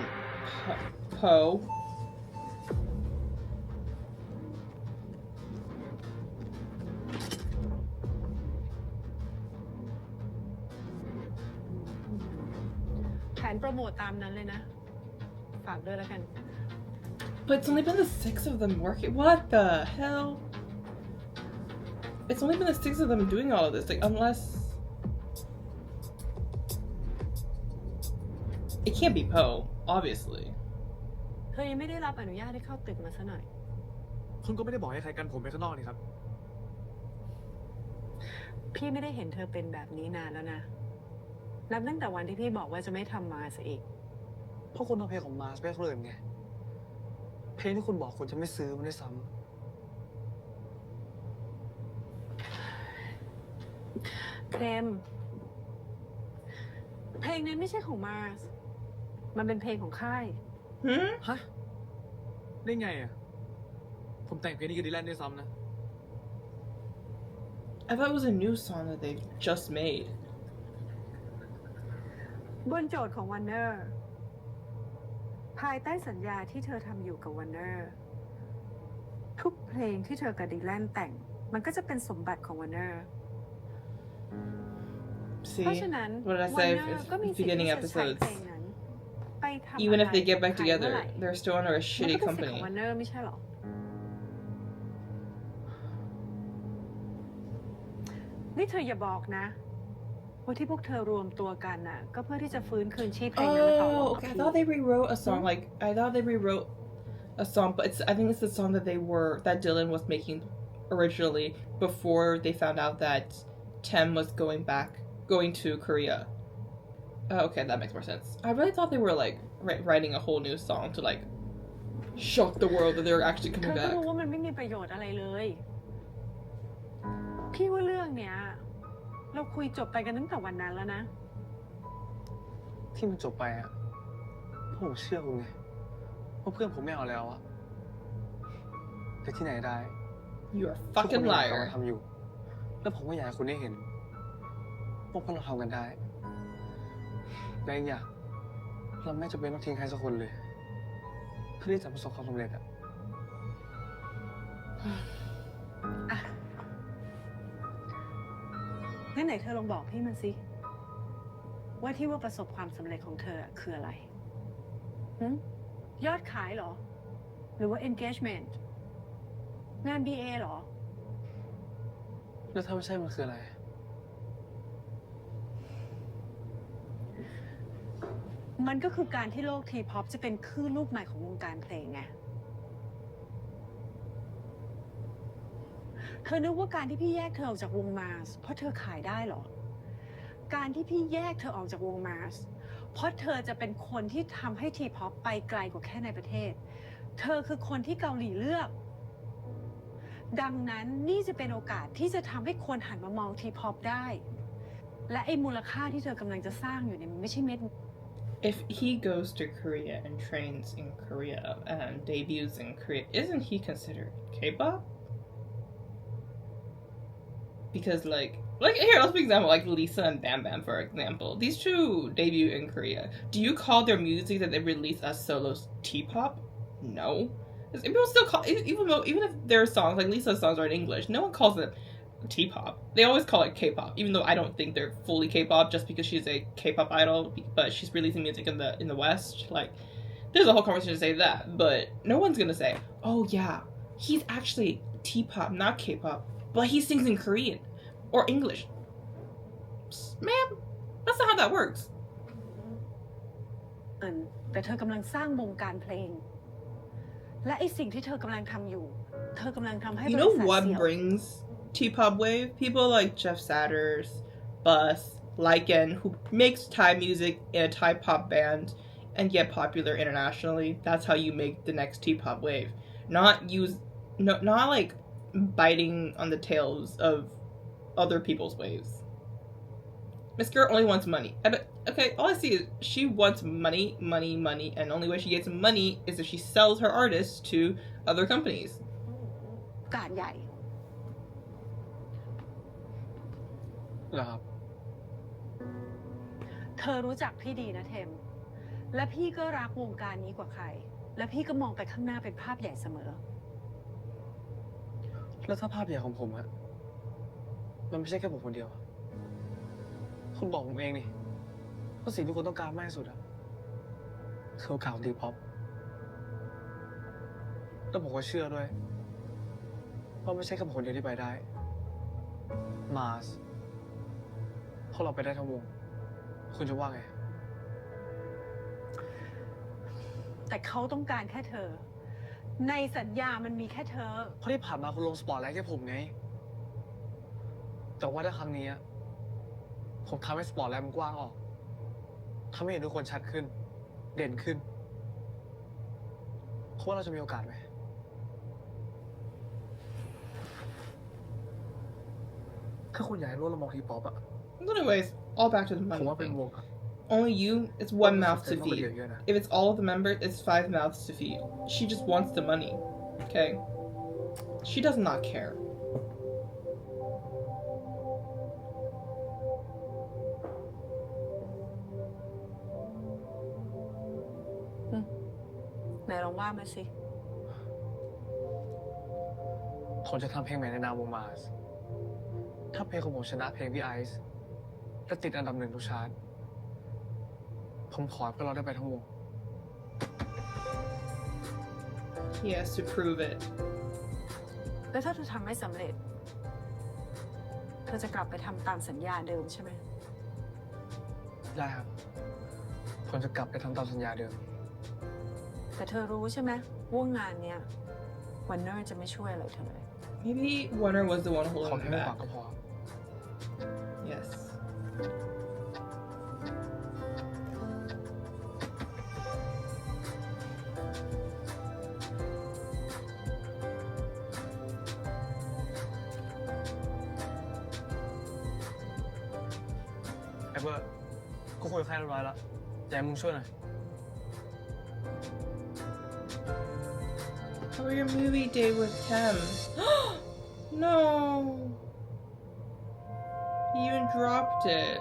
Po? แผนโปรโมทตามนั้นเลยนะ ฝากด้วยแล้วกัน But it's only been the 6 of them working. What the hell? It's only been the 6 of them doing all of this. Like, unless it can't be Po, obviously. เธอยังไม่ได้รับอนุญาตให้เข้าตึกมาซะหน่อย คุณก็ไม่ได้บอกให้ใครกันผมไปข้างนอกนี่ครับ พี่ไม่ได้เห็นเธอเป็นแบบนี้นานแล้วนะ นับตั้งแต่วันที่พี่บอกว่าจะไม่ทำมาซะอีก เพราะคุณเอาเพลงของมาร์สไปให้คนอื่นไง เพลงที่คุณบอกคุณจะไม่ซื้อมันด้วยซ้ เคลมเพลงนั้นไม่ใช่ของมาร์สมันเป็นเพลงของค่าย Hmm? ฮะ ได้ไงอ่ะ ผมแต่งเพลงนี้กับดิแลนด้วยซ้ำนะ I thought it was a new song that they just made. บนโจทย์ของวันเนอร์ภายใต้สัญญาที่เธอทำอยู่กับวันเนอร์ทุกเพลงที่เธอกับดีแลนแต่ง มันก็จะเป็นสมบัติของวันเนอร์ See? เพราะฉะนั้น What did I วัน say เนอ in ร์ก็มีสิทธิ์ beginning ที่จะใช้ episodes? เพลงนั้นไปทำ Even if they get อะไร back กับใครเมื่อ together, ไหร่ they're still under a มัน shitty ก็เป็นสิทธิ์ข company. องวันเนอร์ไม่ใช่หรอ นี่เธออย่าบอกนะ ว่าที่พวกเธอรวมตัวกันน่ะ ก็เพื่อที่จะฟื้นคืนชีพเพลงนั้นมาต่อรอง Oh, กับ okay. I พี่ thought they rewrote a song. Like I thought they rewrote a song, but I think it's the song that Dylan was making originally before they found out that Tem was going to Korea. Oh, okay, that makes more sense. I really thought they were like writing a whole new song to like shock the world that they're actually เธ coming อก็ back. รู้ว่ามันไม่มีประโยชน์อะไรเลย พี่ว่าเรื่องเนี้ย เราคุยจบไปกันตั้งแต่วันนั้นแล้วนะ ำที่มันจบไปอะเพราะผมเชื่อคุณไงว่าเพื่อนผมไม่เอาแล้วอะแต่ที่ไหนได้ You're a ทุกคน fucking ยังกำลั liar. งทำอยู่ แล้วผมก็อยากให้คุณได้เห็นว่าพวกเราทำกันได้และอีกอย่างเราไม่จำเป็นต้องทิ้งใครสักคนเลย เพื่อที่จะประสบความสำเร็จอะ อ่ะงั้นไหนเธอลองบอกพี่มาสิ ว่าที่ว่าประสบความสำเร็จของเธอคืออะไรยอดขายเหรอ หรือว่า engagement งาน BA เหรอ แล้วถ้าไม่ใช่มันคืออะไร มันก็คือการที่โลกทีพ็อปจะเป็นคลื่นลูกใหม่ของวงการเพลงไง เธอนึกว่าการที่พี่แยกเธอออกจากวงมาสเพราะเธอขายได้เหรอ การที่พี่แยกเธอออกจากวงมาส เพราะเธอจะเป็นคนที่ทำให้ทีพ็อปไปไกลกว่าแค่ในประเทศ เธอคือคนที่เกาหลีเลือก ดังนั้นนี่จะเป็นโอกาสที่จะทำให้คนหันมามองทีพ็อปได้ และไอ้มูลค่าที่เธอกำลังจะสร้างอยู่เนี่ยมันไม่ใช่เม็ด If he goes to Korea and trains in Korea and debuts in Korea, isn't he considered K-pop? Because like here, let's be example, like Lisa and Bam Bam, for example. These two debut in Korea. Do you call their music that they release as solos T-pop? No. People still call, even if their songs, like Lisa's songs are in English, no one calls it T-pop. They always call it K-pop, even though I don't think they're fully K-pop just because she's a K-pop idol, but she's releasing music in the West. Like, there's a whole conversation to say that, but no one's gonna say, oh yeah, he's actually T-pop, not K-pop, but he sings in Korean or English. Ma'am, that's not how that works. แต่เธอกำลังสร้างวงการเพลง และไอสิ่งที่เธอกำลังทำอยู่ เธอกำลังทำให้ You บ know ริษัท what เสี่ยว brings T-pop wave? People like Jeff Satters, Bus, Lycan, who makes Thai music in a Thai pop band and get popular internationally. That's how you make the next T-pop wave. Not like biting on the tails of other people's waves. Miss Girl only wants money. Okay, all I see is she wants money, and the only way she gets money is if she sells her artists to other companies. การใหญ่ เหรอครับ เธอรู้จักพี่ดีนะเทม และพี่ก็รักวงการนี้กว่าใคร และพี่ก็มองไปข้างหน้าเป็นภาพใหญ่เสมอ แล้วถ้าภาพใหญ่ของผมอะมันไม่ใช่แค่ผมคนเดียว คุณบอกผมเองนี่ว่าสิ่งที่คุณต้องการมากที่สุดอะคือโอกาสของทีป๊อปแล้วผมก็เชื่อด้วยว่าไม่ใช่แค่ผมคนเดียวที่ไปได้ มาสพวกเราไปได้ทั้งวง คุณจะว่าไง แต่เขาต้องการแค่เธอ ในสัญญามันมีแค่เธอ เพราะที่ผ่านมาคุณลงสปอตไลท์แค่ผมไง แต่ว่าถ้าครั้งนี้ผมทำให้สปอตไลท์มันกว้างออกทำให้เห็นทุกคนชัดขึ้น เด่นขึ้นคุณว่าเราจะมีโอกาสไหมถ้าคุณอยากให้รู้เรามองทีป๊อปอะ Anyways, all back to the ผม money ว่าเป็น thing. วงอะ Only you, it's one mouth to ต้องไป feed. เยอะๆนะ If it's all of the members, it's 5 mouths to feed. She just wants the money. Okay? She does not care. ไหนลองว่ามาสิ ผมจะทำเพลงใหม่ในนามวงมาสถ้าเพลงของผมชนะเพลงพี่ไอซ์และติดอันดับ1ทุกชาร์ตผมขอให้พวกเราได้ไปทั้งวง He has to prove it. แล้วถ้าเธอทำไม่สำเร็จ เธอจะกลับไปทำตามสัญญาเดิมใช่ไหม ได้ครับ ผมจะกลับไปทำตามสัญญาเดิม แต่เธอรู้ใช่ไหมว่างานเนี้ยวันเนอร์จะไม่ช่วยอะไรเธอเลย Maybe Warner was the one ขอ holding แค่ him ไม่หวั back. งก็พอ Yes.ไอ้เบิร์ดกูคุยกับใครเรียบร้อยแล้วอยากให้มึงช่วยหน่อย How about your movie date with Tem? No. He even dropped it.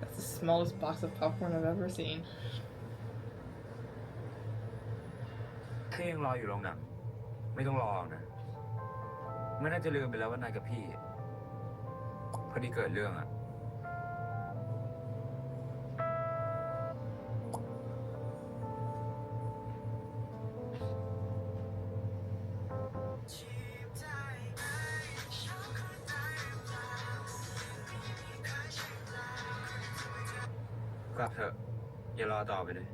That's the smallest box of popcorn I've ever seen. ถ้ายังรออยู่โรงหนังไม่ต้องรอนะ ไม่น่าจะลืมไปแล้วว่านายกับพี่ พอดีเกิดเรื่องอะ กลับเถอะอย่ารอต่อไปเลย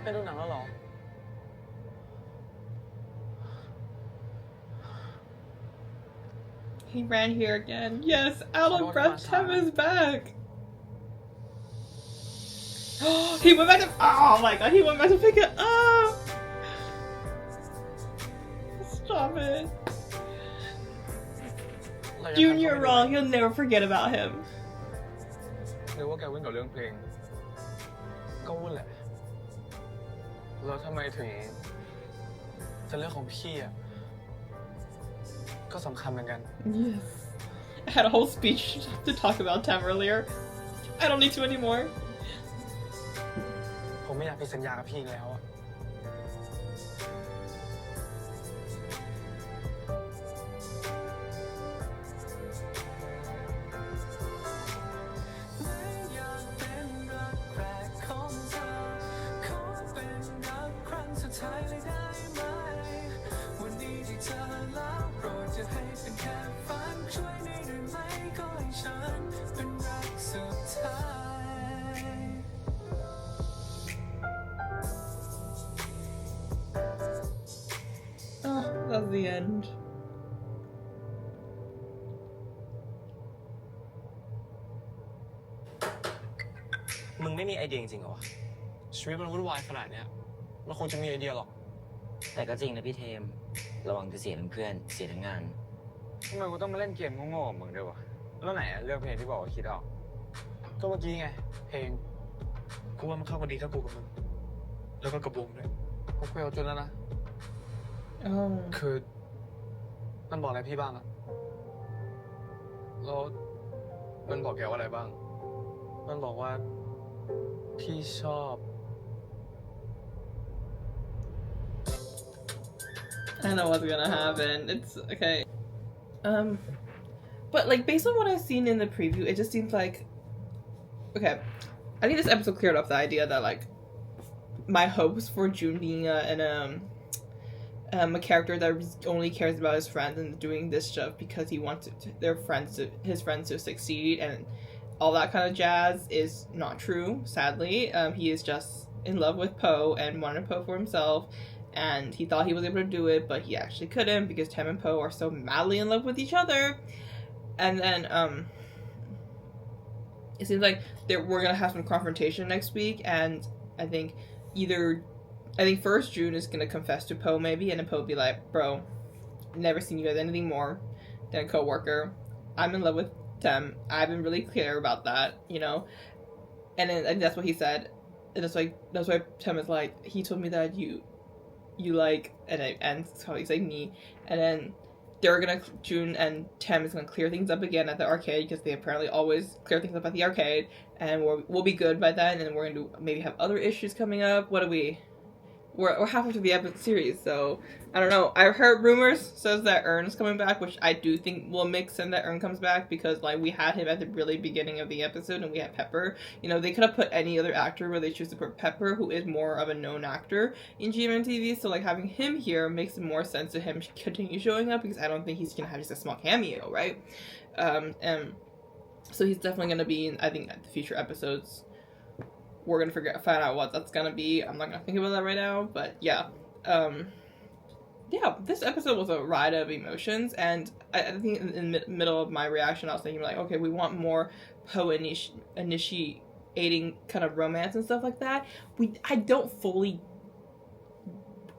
ไปดูหนังแล้วเหรอ He ran here again. Yes, out of breath. Tem is back. He went back to. Oh my god, he went back to pick it up. Stop it. June, you're wrong. You'll never forget about him. หรือว่าแกวุ่นกับเรื่องเพลง ก็วุ่นแหละ แล้วทำไมถึงจะเรื่องของพี่อ่ะ ก็สำคัญเหมือนกัน Yes. I had a whole speech to talk about Tem earlier. I don't need to anymore. ผมไม่อยากผิดสัญญากับพี่อีกแล้วอะ Oh, that's the end. มึงไม่มีไอเดียจริงเหรอวะ ชีวิตมันวุ่นวายขนาดเนี้ยมันคงจะมีไอเดียหรอก แต่ก็จริงนะพี่เทม ระวังจะเสียทั้งเพื่อน เสียทั้งงาน ทำไมกูต้องมาเล่นเกมโง่ๆกับมึงด้วยวะ แล้วไหนอะเลือกเพลงที่บอกว่าคิดออก ก็เมื่อกี้ไง เพลง กูว่ามันเข้ากันดีถ้ากูกับมึง แล้วก็กับวงด้วยกูคุยกับจุนแล้วนะ Oh. คือมันบอกอะไรพี่บ้างอะแล้วมันบอกแกว่าอะไรบ้าง มันบอกว่าพี่ชอบ I know what's gonna happen. It's okay. But like based on what I've seen in the preview, it just seems like okay. I think this episode cleared up the idea that like my hopes for June being a character that only cares about his friends and doing this stuff because he wants his friends to succeed and all that kind of jazz is not true. Sadly, he is just in love with Po and wanted Po for himself. And he thought he was able to do it, but he actually couldn't because Thame and Po are so madly in love with each other. And then, it seems like we're gonna have some confrontation next week, and I think first June is gonna confess to Po maybe, and then Po be like, bro, never seen you as anything more than a co-worker. I'm in love with Tem. I've been really clear about that, you know? And then that's what he said. And that's why Tem is like, he told me that you like, and so he's like me, and then June and Tem is gonna clear things up again at the arcade because they apparently always clear things up at the arcade, and we'll be good by then, and we're gonna maybe have other issues coming up. We're halfway through the episode series, so I don't know. I've heard rumors says that Ern is coming back, which I do think will make sense that Ern comes back because like we had him at the really beginning of the episode and we had Pepper. You know, they could have put any other actor where they choose to put Pepper, who is more of a known actor in GMMTV. So like having him here makes more sense to him continue showing up because I don't think he's gonna have just a small cameo, right? And so he's definitely gonna be in, I think, at the future episodes. We're gonna find out what that's gonna be. I'm not gonna think about that right now, but yeah. Yeah, this episode was a ride of emotions, and I think in the middle of my reaction, I was thinking like, okay, we want more Po initiating kind of romance and stuff like that. I don't fully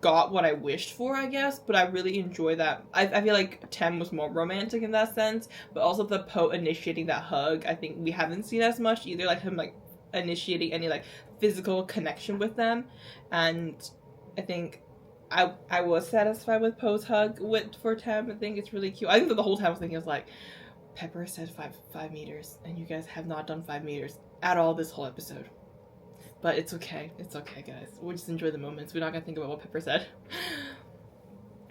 got what I wished for, I guess, but I really enjoy that. I feel like Tem was more romantic in that sense, but also the Po initiating that hug, I think we haven't seen as much either, like him like initiating any like physical connection with them, and I think I was satisfied with Po's hug for Tem. I think it's really cute. I think that the whole time I was thinking, I was like, Pepper said 5 meters, and you guys have not done 5 meters at all this whole episode. But it's okay. It's okay, guys. We'll just enjoy the moments. We're not gonna think about what Pepper said.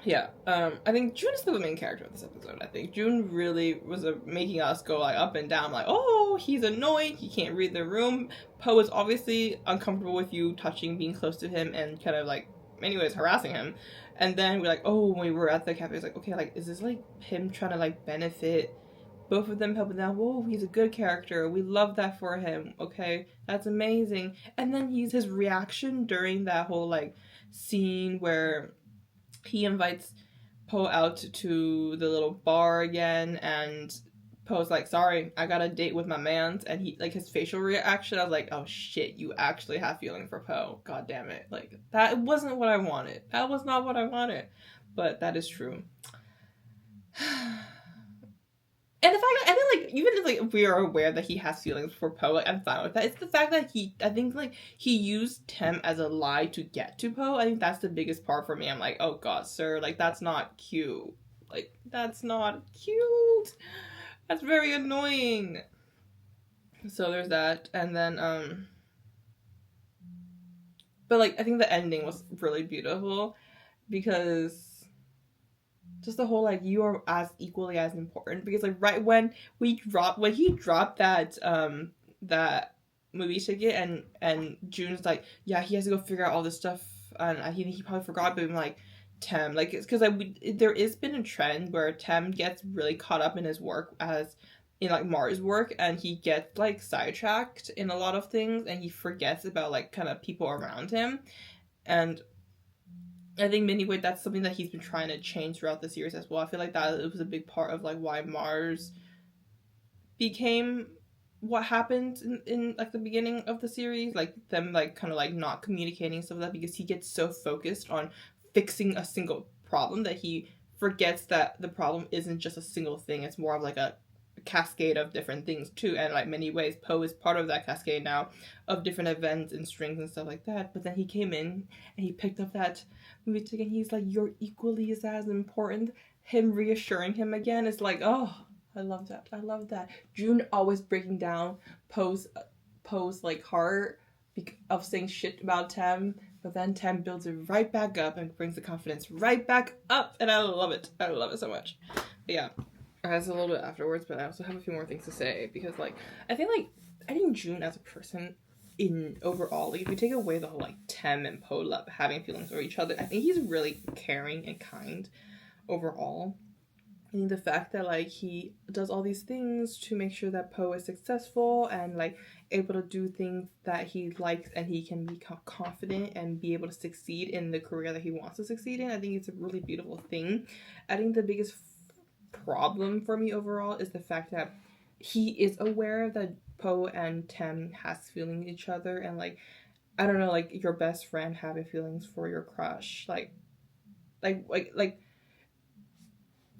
Yeah, I think June is still the main character of this episode. I think June really was making us go like up and down, like, oh, he's annoying, he can't read the room. Po is obviously uncomfortable with you touching, being close to him, and kind of like, anyways, harassing him. And then we're like, oh, when we were at the cafe, it's like, okay, like, is this like him trying to like benefit both of them helping out. Whoa, he's a good character. We love that for him. Okay, that's amazing. And then his reaction during that whole like scene where he invites Po out to the little bar again, and Po's like, sorry, I got a date with my mans, and he like his facial reaction, I was like, oh shit, you actually have feeling for Po. God damn it. Like that wasn't what I wanted. That was not what I wanted. But that is true. And the fact that I feel like even if like we are aware that he has feelings for Po, like I'm fine with that. It's the fact that I think like he used Thame as a lie to get to Po. I think that's the biggest part for me. I'm like, oh god, sir, like that's not cute. Like that's not cute. That's very annoying. So there's that, and then but like I think the ending was really beautiful because just the whole like you are as equally as important, because like right when he dropped that that movie ticket, and June's like, yeah, he has to go figure out all this stuff, and he probably forgot, but I'm like, Thame, like it's because there has been a trend where Thame gets really caught up in his work as in like Mars work, and he gets like sidetracked in a lot of things, and he forgets about like kind of people around him. And I think anyway, that's something that he's been trying to change throughout the series as well. I feel like that it was a big part of like why Mars became what happened in like the beginning of the series, like them like kind of like not communicating stuff like that, because he gets so focused on fixing a single problem that he forgets that the problem isn't just a single thing. It's more of like a cascade of different things too, and like many ways Po is part of that cascade now of different events and strings and stuff like that. But then he came in and he picked up that movie ticket, and he's like, you're equally as important. Him reassuring him again is like, oh, I love that. I love that. June always breaking down Po's like heart of saying shit about Thame, but then Thame builds it right back up and brings the confidence right back up, and I love it. I love it so much. But yeah, it's a little bit afterwards, but I also have a few more things to say, because like I think June as a person in overall, like if you take away the whole like Thame and Po love having feelings for each other, I think he's really caring and kind overall. I think the fact that like he does all these things to make sure that Po is successful and like able to do things that he likes, and he can be confident and be able to succeed in the career that he wants to succeed in, I think it's a really beautiful thing. I think the biggest problem for me overall is the fact that he is aware that Po and Thame has feelings each other, and like I don't know, like your best friend having feelings for your crush,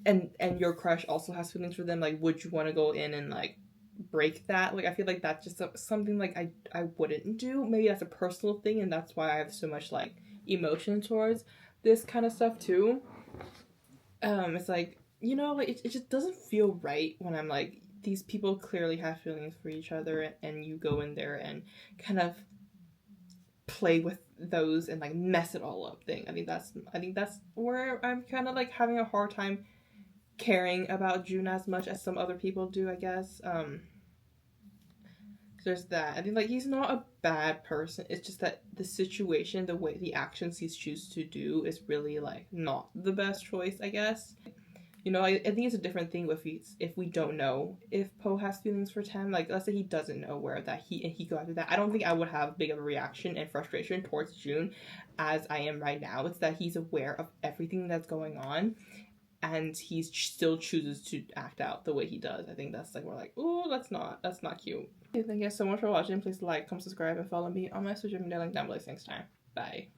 and your crush also has feelings for them, like would you want to go in and like break that? Like I feel like that's just something like I wouldn't do. Maybe that's a personal thing, and that's why I have so much like emotion towards this kind of stuff too. It's like, you know, like it just doesn't feel right when I'm like, these people clearly have feelings for each other, and you go in there and kind of play with those and like mess it all up thing. I think that's where I'm kind of like having a hard time caring about June as much as some other people do, I guess. There's that. I think like he's not a bad person. It's just that the situation, the way the actions he's choose to do is really like not the best choice, I guess. You know, I think it's a different thing if we don't know if Po has feelings for Thame. Like, let's say he doesn't know where that he go after that. I don't think I would have big of a reaction and frustration towards June as I am right now. It's that he's aware of everything that's going on, and he still chooses to act out the way he does. I think that's like, we're like, oh, that's not cute. Thank you guys so much for watching. Please like, comment, subscribe, and follow me on my social media link down below. Thanks time. Bye.